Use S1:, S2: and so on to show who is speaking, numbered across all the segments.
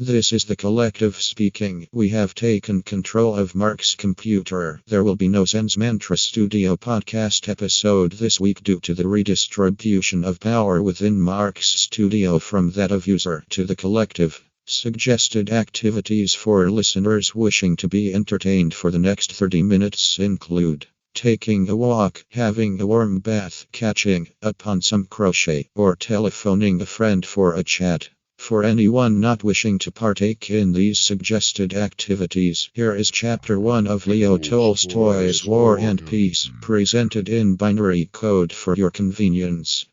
S1: This is the collective speaking. We have taken control of Mark's computer. There will be no Sanz Mantra Studio podcast episode this week due to the redistribution of power within Mark's studio from that of user to the collective. Suggested activities for listeners wishing to be entertained for the next 30 minutes include taking a walk, having a warm bath, catching up on some crochet, or telephoning a friend for a chat. For anyone not wishing to partake in these suggested activities, here is Chapter 1 of Leo Tolstoy's War and Peace, presented in binary code for your convenience.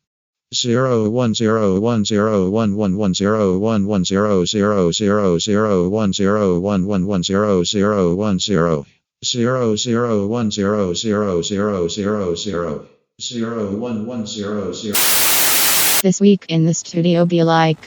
S2: 01011001010001010. This week in the studio be like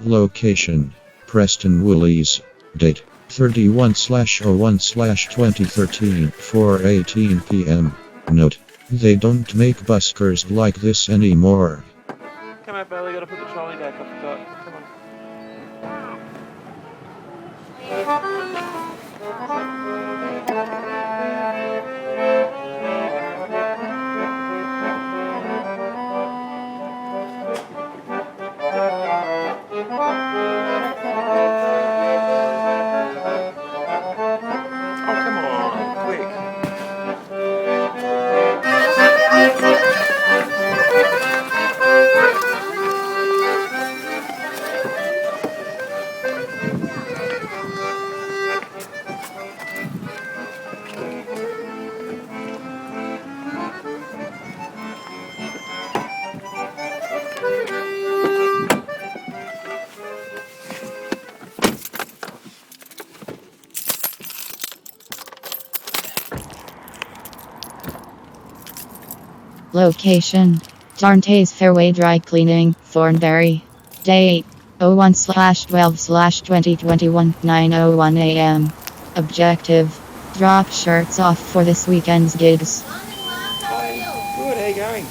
S1: Location: Preston Woolies. Date: 31/01/2013, 4:18 p.m. Note: they don't make buskers like this anymore.
S3: Come on, Bailey, gotta put the trolley back. I forgot. Come on. Oh, come on, quick.
S2: Location: Darntays Fairway Dry Cleaning, Thornbury. Date: 01/12/2021, 9:01 a.m. Objective: drop shirts off for this weekend's gigs.
S3: Hi. Good, how you going?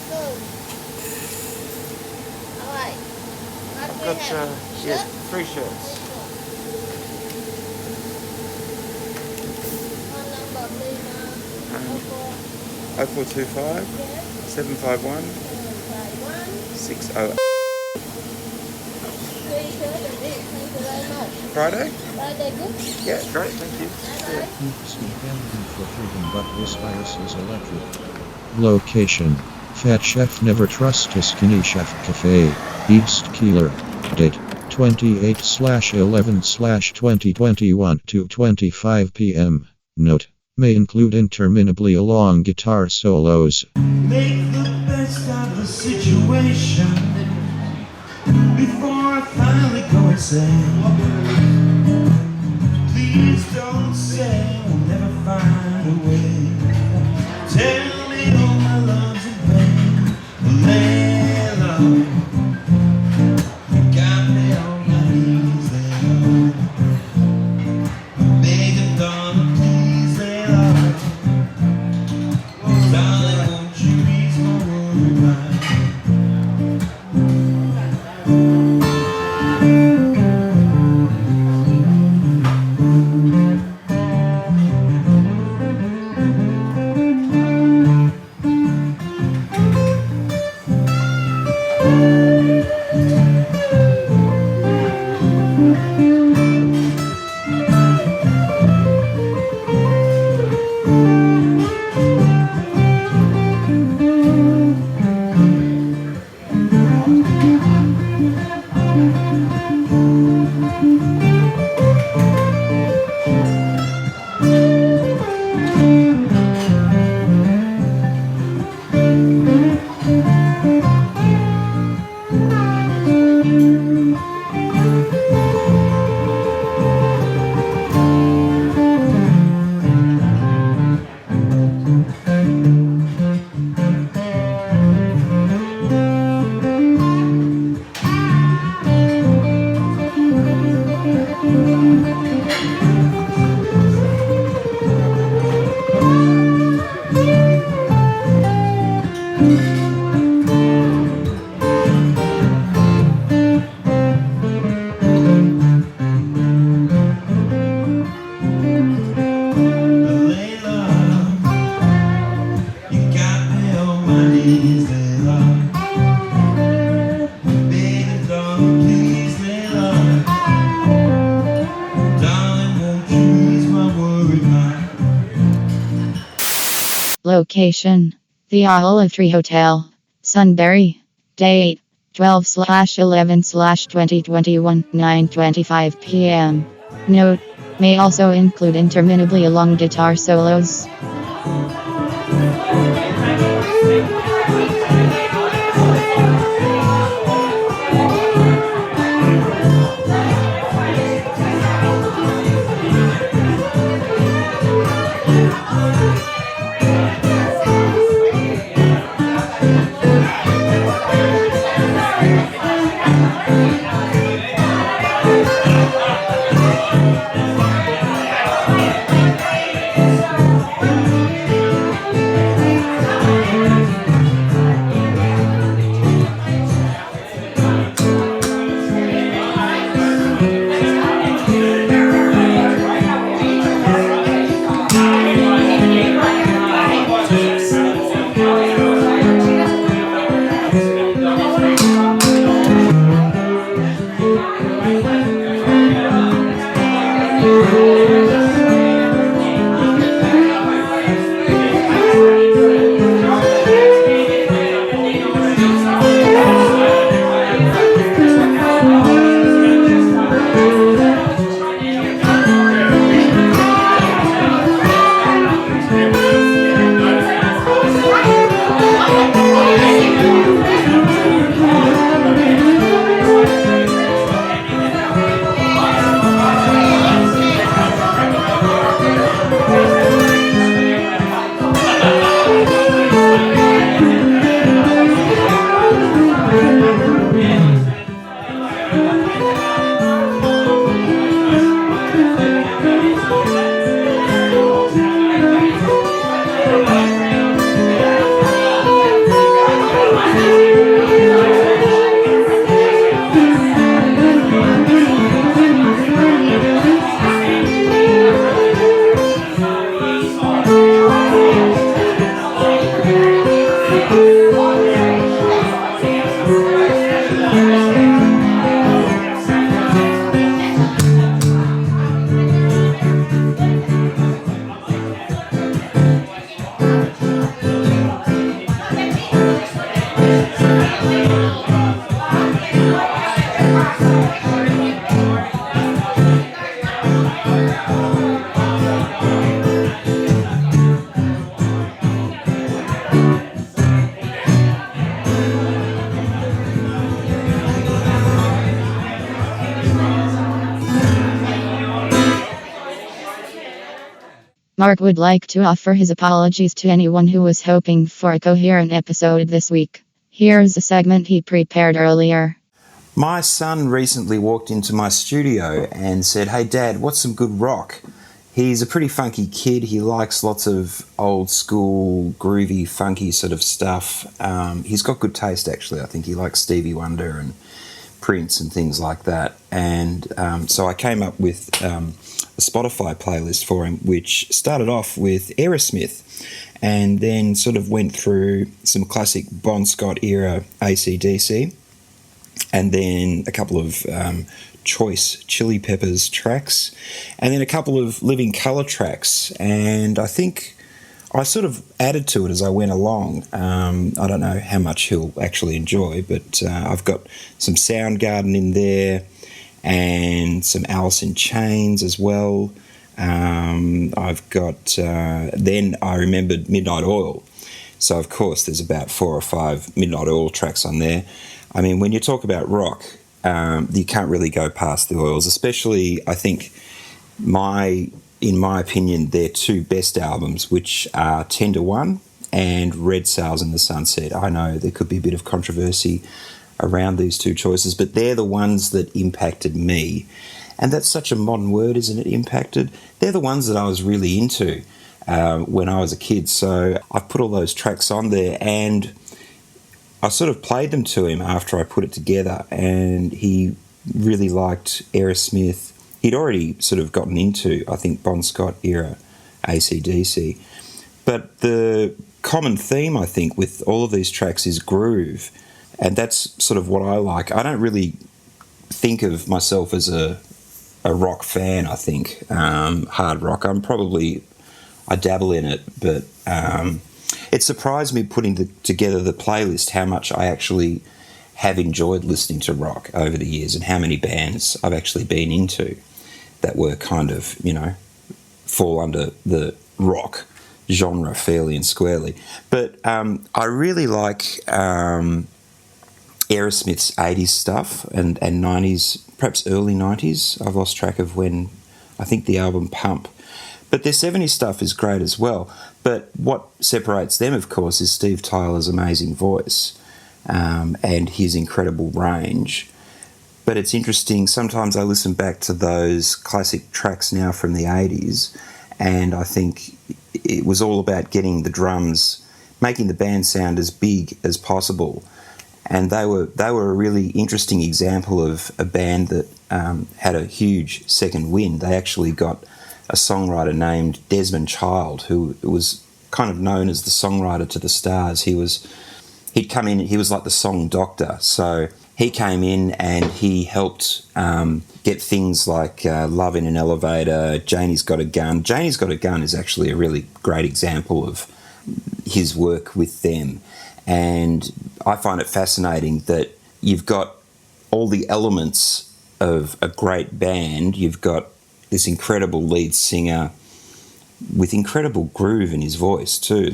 S3: I've got 3 shirts. Um, 0425 751 60. Friday? Yeah, great, thank you. Yeah.
S1: But this virus is electric. Location: Fat Chef Never Trust a Skinny Chef Cafe, East Keeler. Date: 28/11/2021 to 25 p.m. Note: may include interminably long guitar solos.
S4: Make the best of the situation before I finally go insane. Please don't say we'll never find a way. Tell me all my love's in vain. Lay low. Got me on my knees, lay low. Beg and darling, please lay low. Darling, won't you ease my worry mind?
S2: Location: The Olive Tree Hotel, Sunbury. Date: 12/11/2021, 9:25 p.m. Note: may also include interminably long guitar solos. Mark would like to offer his apologies to anyone who was hoping for a coherent episode this week. Here's a segment he prepared earlier.
S5: My son recently walked into my studio and said, "Hey Dad, what's some good rock?" He's a pretty funky kid. He likes lots of old school, groovy, funky sort of stuff. He's got good taste, actually. I think he likes Stevie Wonder and Prince and things like that. And so I came up with a Spotify playlist for him, which started off with Aerosmith and then sort of went through some classic Bon Scott era AC/DC, and then a couple of choice Chili Peppers tracks, and then a couple of Living Colour tracks. And I think I sort of added to it as I went along. I don't know how much he'll actually enjoy, but I've got some Soundgarden in there and some Alice in Chains as well. I've got, then I remembered Midnight Oil. So, of course, there's about 4 or 5 Midnight Oil tracks on there. I mean, when you talk about rock, you can't really go past the Oils, especially, I think, in my opinion, their 2 best albums, which are 10 to 1 and Red Sails in the Sunset. I know there could be a bit of controversy around these 2 choices, but they're the ones that impacted me. And that's such a modern word, isn't it, impacted? They're the ones that I was really into when I was a kid. So I've put all those tracks on there, and I sort of played them to him after I put it together, and he really liked Aerosmith. He'd already sort of gotten into, I think, Bon Scott era AC/DC. But the common theme, I think, with all of these tracks is groove. And that's sort of what I like. I don't really think of myself as a rock fan, I think, hard rock. I dabble in it, but it surprised me putting together the playlist how much I actually have enjoyed listening to rock over the years, and how many bands I've actually been into that were kind of, fall under the rock genre fairly and squarely. But I really like Aerosmith's 80s stuff and 90s, perhaps early 90s. I've lost track of when, I think the album Pump. But their 70s stuff is great as well. But what separates them, of course, is Steve Tyler's amazing voice and his incredible range. But it's interesting, sometimes I listen back to those classic tracks now from the 80s, and I think it was all about getting the drums, making the band sound as big as possible. And they were a really interesting example of a band that had a huge second wind. They actually got a songwriter named Desmond Child, who was kind of known as the songwriter to the stars. He'd come in, he was like the song doctor. So he came in and he helped get things like Love in an Elevator, Janie's Got a Gun. Janie's Got a Gun is actually a really great example of his work with them. And I find it fascinating that you've got all the elements of a great band. You've got this incredible lead singer with incredible groove in his voice too.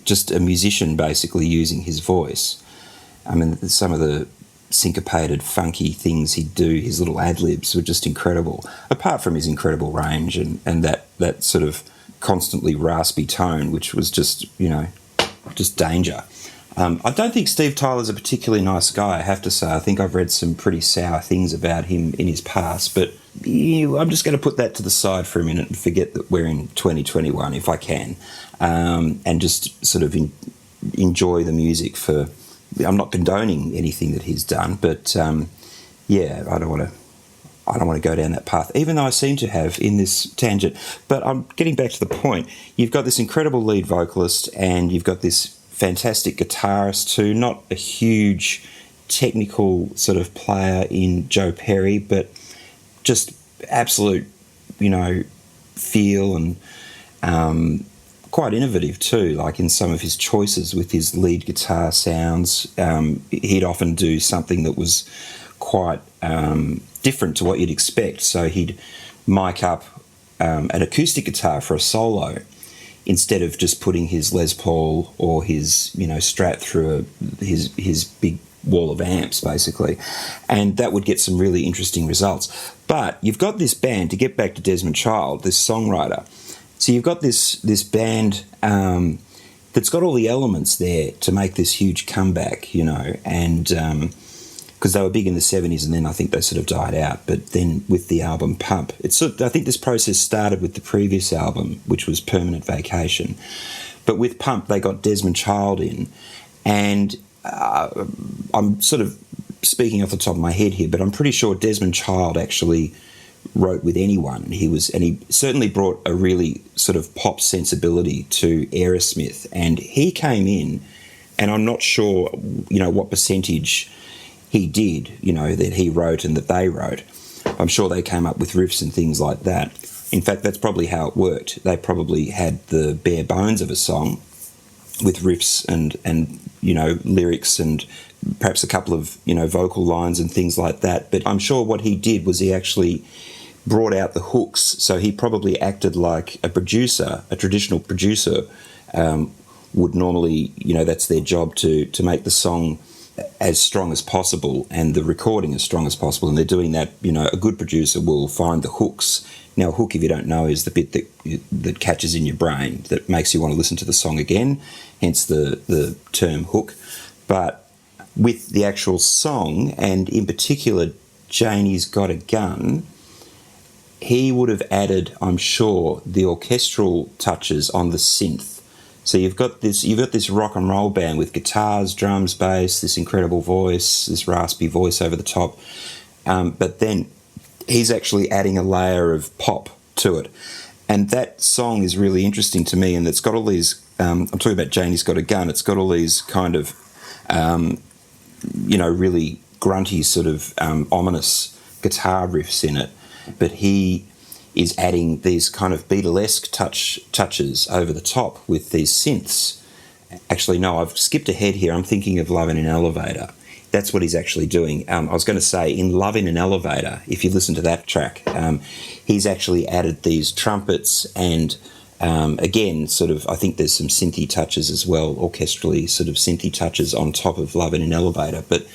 S5: Just a musician basically using his voice. Some of the syncopated, funky things he'd do, his little ad-libs were just incredible, apart from his incredible range and that sort of constantly raspy tone, which was just danger. I don't think Steve Tyler's a particularly nice guy, I have to say. I think I've read some pretty sour things about him in his past, but I'm just going to put that to the side for a minute and forget that we're in 2021, if I can, and just sort of enjoy the music for... I'm not condoning anything that he's done, but I don't want to go down that path, even though I seem to have in this tangent. But I'm getting back to the point. You've got this incredible lead vocalist and you've got this fantastic guitarist too, not a huge technical sort of player in Joe Perry, but just absolute, feel and quite innovative too, like in some of his choices with his lead guitar sounds. He'd often do something that was quite different to what you'd expect. So he'd mic up an acoustic guitar for a solo instead of just putting his Les Paul or his Strat through his big wall of amps, basically. And that would get some really interesting results. But you've got this band, to get back to Desmond Child, this songwriter. So you've got this band that's got all the elements there to make this huge comeback, and because they were big in the 70s and then I think they sort of died out. But then with the album Pump, I think this process started with the previous album, which was Permanent Vacation. But with Pump, they got Desmond Child in, and I'm sort of speaking off the top of my head here, but I'm pretty sure Desmond Child actually wrote with anyone. He certainly brought a really sort of pop sensibility to Aerosmith, and he came in, and I'm not sure, what percentage he did, that he wrote and that they wrote. I'm sure they came up with riffs and things like that. In fact, that's probably how it worked. They probably had the bare bones of a song with riffs and lyrics and perhaps a couple of, vocal lines and things like that. But I'm sure what he did was he actually brought out the hooks. So he probably acted like a producer, a traditional producer would normally, that's their job to make the song as strong as possible and the recording as strong as possible. And they're doing that, a good producer will find the hooks. Now, a hook, if you don't know, is the bit that catches in your brain, that makes you want to listen to the song again, hence the term hook. But with the actual song, and in particular, Janie's Got a Gun, he would have added, I'm sure, the orchestral touches on the synth. So you've got this rock and roll band with guitars, drums, bass, this incredible voice, this raspy voice over the top. But then he's actually adding a layer of pop to it. And that song is really interesting to me, and it's got all these, I'm talking about Janie's Got a Gun, it's got all these kind of, really grunty sort of ominous guitar riffs in it. But he is adding these kind of Beatlesque touches over the top with these synths. Actually, no, I've skipped ahead here. I'm thinking of Love in an Elevator. That's what he's actually doing. I was going to say, in Love in an Elevator, if you listen to that track, he's actually added these trumpets and, again, sort of, I think there's some synthy touches as well, orchestrally sort of synthy touches on top of Love in an Elevator. But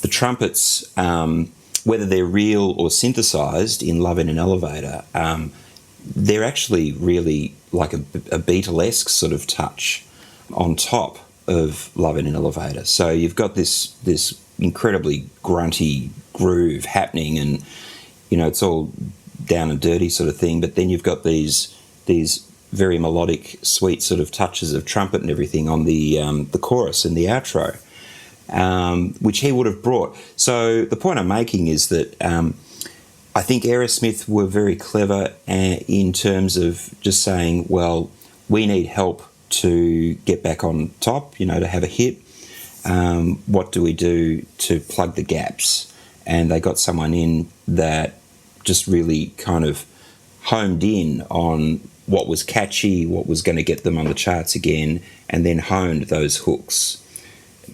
S5: the trumpets, whether they're real or synthesised in Love in an Elevator, they're actually really like a Beatlesque sort of touch on top of Love in an Elevator. So you've got this incredibly grunty groove happening, and it's all down and dirty sort of thing, but then you've got these very melodic, sweet sort of touches of trumpet and everything on the chorus and the outro, which he would have brought. So the point I'm making is that I think Aerosmith were very clever in terms of just saying, well, we need help to get back on top, to have a hit. What do we do to plug the gaps? And they got someone in that just really kind of homed in on what was catchy, what was going to get them on the charts again, and then honed those hooks.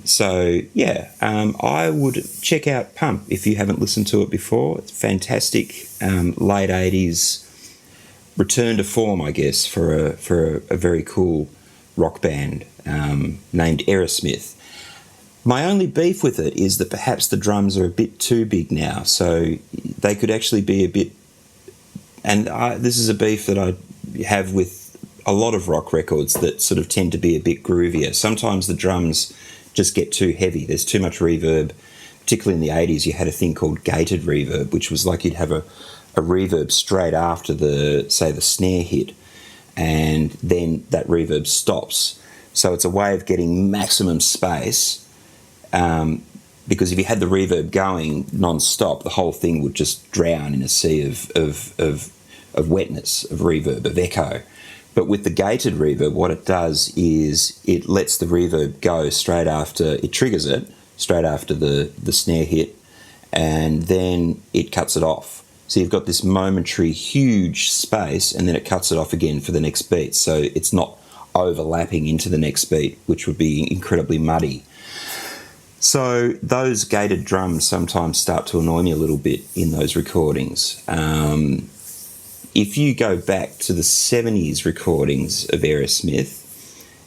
S5: So, yeah, I would check out Pump if you haven't listened to it before. It's fantastic, late 80s return to form, I guess, for a very cool rock band named Aerosmith. My only beef with it is that perhaps the drums are a bit too big now, so they could actually be a bit... And this is a beef that I have with a lot of rock records that sort of tend to be a bit groovier. Sometimes the drums just get too heavy. There's too much reverb. Particularly in the 80s, you had a thing called gated reverb, which was like you'd have a reverb straight after the snare hit, and then that reverb stops. So it's a way of getting maximum space, because if you had the reverb going non-stop, the whole thing would just drown in a sea of wetness, of reverb, of echo. But with the gated reverb, what it does is it lets the reverb go straight after, it triggers it, straight after the snare hit, and then it cuts it off. So you've got this momentary huge space, and then it cuts it off again for the next beat. So it's not overlapping into the next beat, which would be incredibly muddy. So those gated drums sometimes start to annoy me a little bit in those recordings. If you go back to the 70s recordings of Aerosmith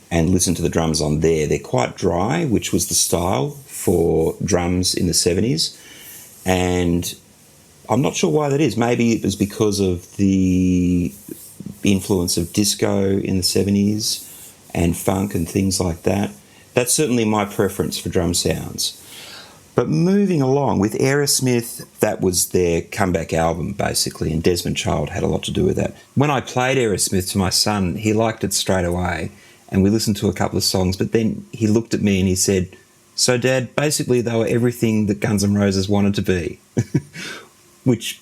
S5: and listen to the drums on there, they're quite dry, which was the style for drums in the 70s. And I'm not sure why that is. Maybe it was because of the influence of disco in the 70s and funk and things like that. That's certainly my preference for drum sounds. But moving along, with Aerosmith, that was their comeback album, basically, and Desmond Child had a lot to do with that. When I played Aerosmith to my son, he liked it straight away, and we listened to a couple of songs, but then he looked at me and he said, "So, Dad, basically they were everything that Guns N' Roses wanted to be." Which,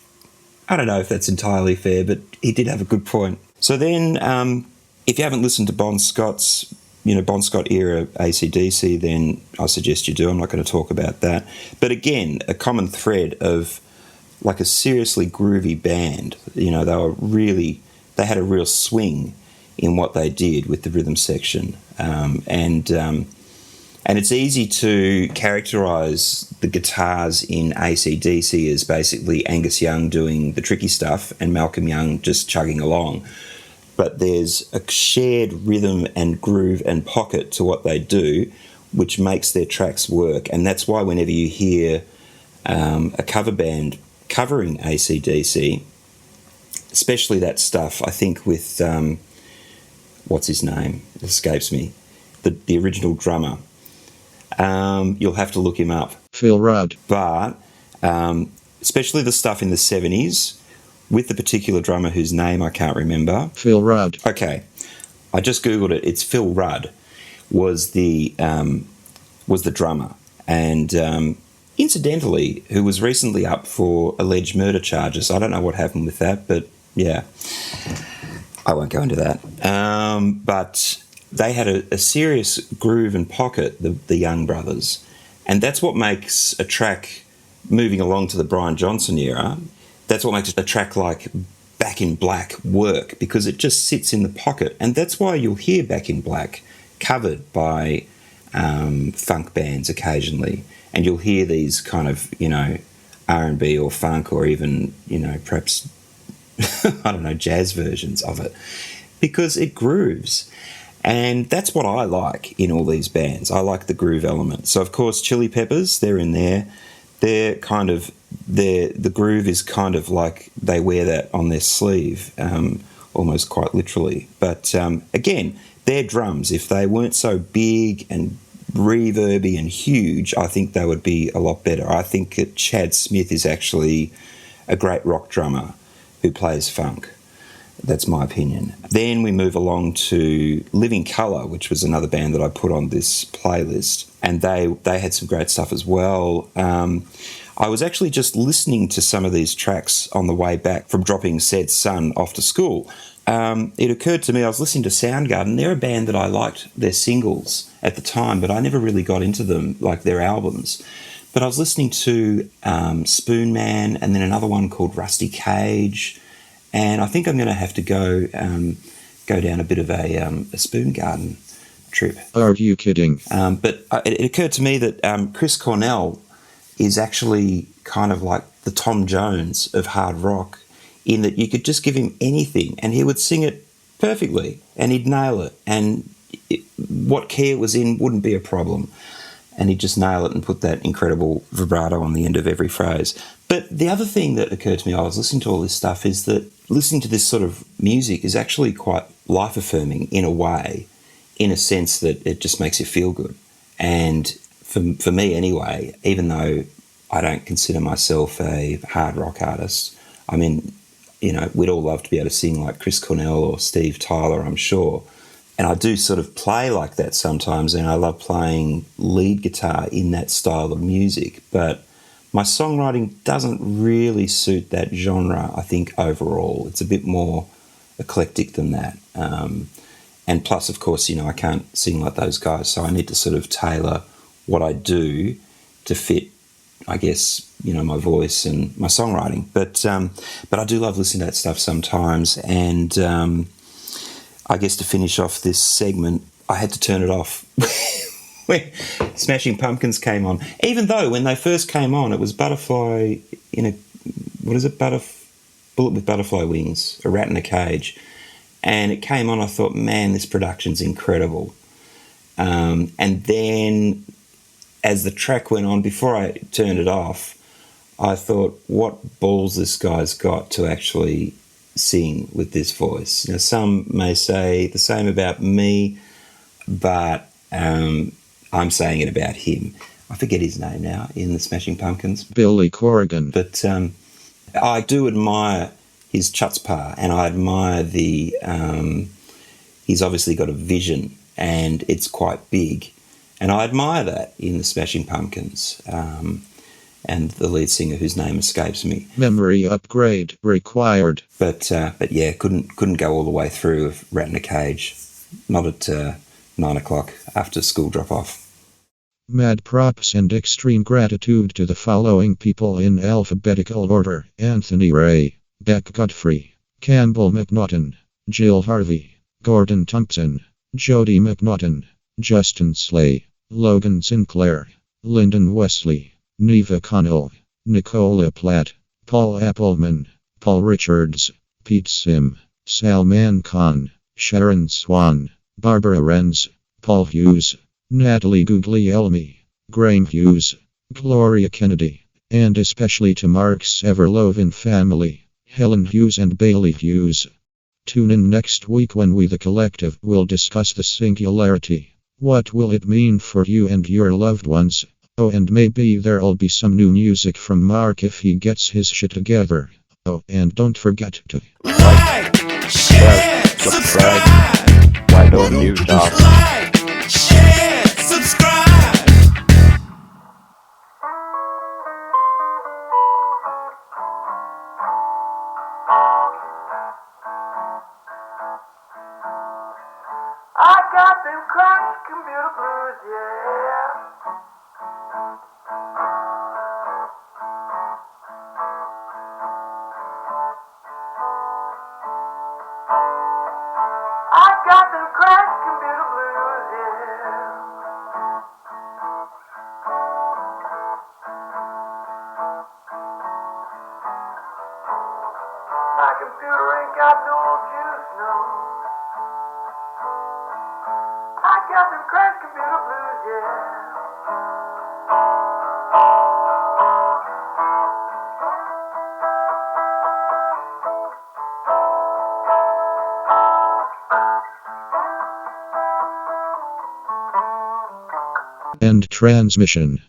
S5: I don't know if that's entirely fair, but he did have a good point. So then, if you haven't listened to Bon Scott's Bon Scott era AC/DC, then I suggest you do. I'm not going to talk about that. But again, a common thread of like a seriously groovy band. They had a real swing in what they did with the rhythm section. And it's easy to characterise the guitars in AC/DC as basically Angus Young doing the tricky stuff and Malcolm Young just chugging along. But there's a shared rhythm and groove and pocket to what they do, which makes their tracks work. And that's why whenever you hear a cover band covering AC/DC, especially that stuff, I think with, what's his name? It escapes me. The original drummer. You'll have to look him up.
S1: Phil Rudd.
S5: But especially the stuff in the 70s, with the particular drummer whose name I can't remember.
S1: Phil Rudd.
S5: Okay, I just googled it. It's Phil Rudd was the drummer, and incidentally, who was recently up for alleged murder charges. I don't know what happened with that, but yeah, I won't go into that. But they had a serious groove and pocket, the Young brothers, and that's what makes a track moving along to the Brian Johnson era. That's what makes a track like Back in Black work, because it just sits in the pocket. And that's why you'll hear Back in Black covered by funk bands occasionally, and you'll hear these kind of, R&B or funk or even, perhaps, I don't know, jazz versions of it, because it grooves. And that's what I like in all these bands. I like the groove element. So, of course, Chili Peppers, they're in there. They're kind of, the groove is kind of like they wear that on their sleeve, almost quite literally. But, again, their drums, if they weren't so big and reverby and huge, I think they would be a lot better. I think that Chad Smith is actually a great rock drummer who plays funk. That's my opinion. Then we move along to Living Colour, which was another band that I put on this playlist, and they had some great stuff as well. I was actually just listening to some of these tracks on the way back from dropping Said Son off to school. It occurred to me, I was listening to Soundgarden. They're a band that I liked their singles at the time, but I never really got into them, like their albums. But I was listening to Spoon Man and then another one called Rusty Cage, and I think I'm going to have to go down a bit of a Spoon Garden trip.
S1: Are you kidding?
S5: But it occurred to me that Chris Cornell is actually kind of like the Tom Jones of hard rock, in that you could just give him anything and he would sing it perfectly and he'd nail it, and what key it was in wouldn't be a problem, and he'd just nail it and put that incredible vibrato on the end of every phrase. But the other thing that occurred to me, I was listening to all this stuff, is that listening to this sort of music is actually quite life-affirming in a way, in a sense that it just makes you feel good. And for me anyway, even though I don't consider myself a hard rock artist, I mean, we'd all love to be able to sing like Chris Cornell or Steve Tyler, I'm sure. And I do sort of play like that sometimes, and I love playing lead guitar in that style of music. But my songwriting doesn't really suit that genre, I think, overall. It's a bit more eclectic than that. And plus, of course, I can't sing like those guys, so I need to sort of tailor what I do to fit, I guess, my voice and my songwriting. But I do love listening to that stuff sometimes. And I guess to finish off this segment, I had to turn it off when Smashing Pumpkins came on. Even though when they first came on, it was Butterfly in a, Bullet with Butterfly Wings, A Rat in a Cage. And it came on, I thought, man, this production's incredible. And then as the track went on, before I turned it off, I thought, what balls this guy's got to actually sing with this voice. Now, some may say the same about me, but I'm saying it about him. I forget his name now in the Smashing Pumpkins.
S1: Billy Corrigan.
S5: But I do admire his chutzpah, and I admire he's obviously got a vision, and it's quite big. And I admire that in the Smashing Pumpkins. And the lead singer, whose name escapes me.
S1: Memory upgrade required.
S5: But yeah, couldn't go all the way through of Rat in a Cage. Not at 9 o'clock after school drop off.
S1: Mad props and extreme gratitude to the following people in alphabetical order: Anthony Ray, Beck Godfrey, Campbell McNaughton, Jill Harvey, Gordon Thompson, Jody McNaughton, Justin Slay, Logan Sinclair, Lyndon Wesley, Neva Connell, Nicola Platt, Paul Appleman, Paul Richards, Pete Sim, Salman Khan, Sharon Swan, Barbara Renz, Paul Hughes, Natalie Guglielmi, Graham Hughes, Gloria Kennedy, and especially to Mark's Everloven family, Helen Hughes and Bailey Hughes. Tune in next week when we, the collective, will discuss the singularity. What will it mean for you and your loved ones? Oh, and maybe there'll be some new music from Mark if he gets his shit together. Oh, and don't forget to
S4: like, share, subscribe.
S3: Why don't you stop?
S4: Like, share, subscribe.
S3: I got them cracked computer blues, yeah. I got them cracked computer blues, yeah.
S6: computer ain't got no juice, no. I got them crash computer blues, yeah.
S1: End transmission.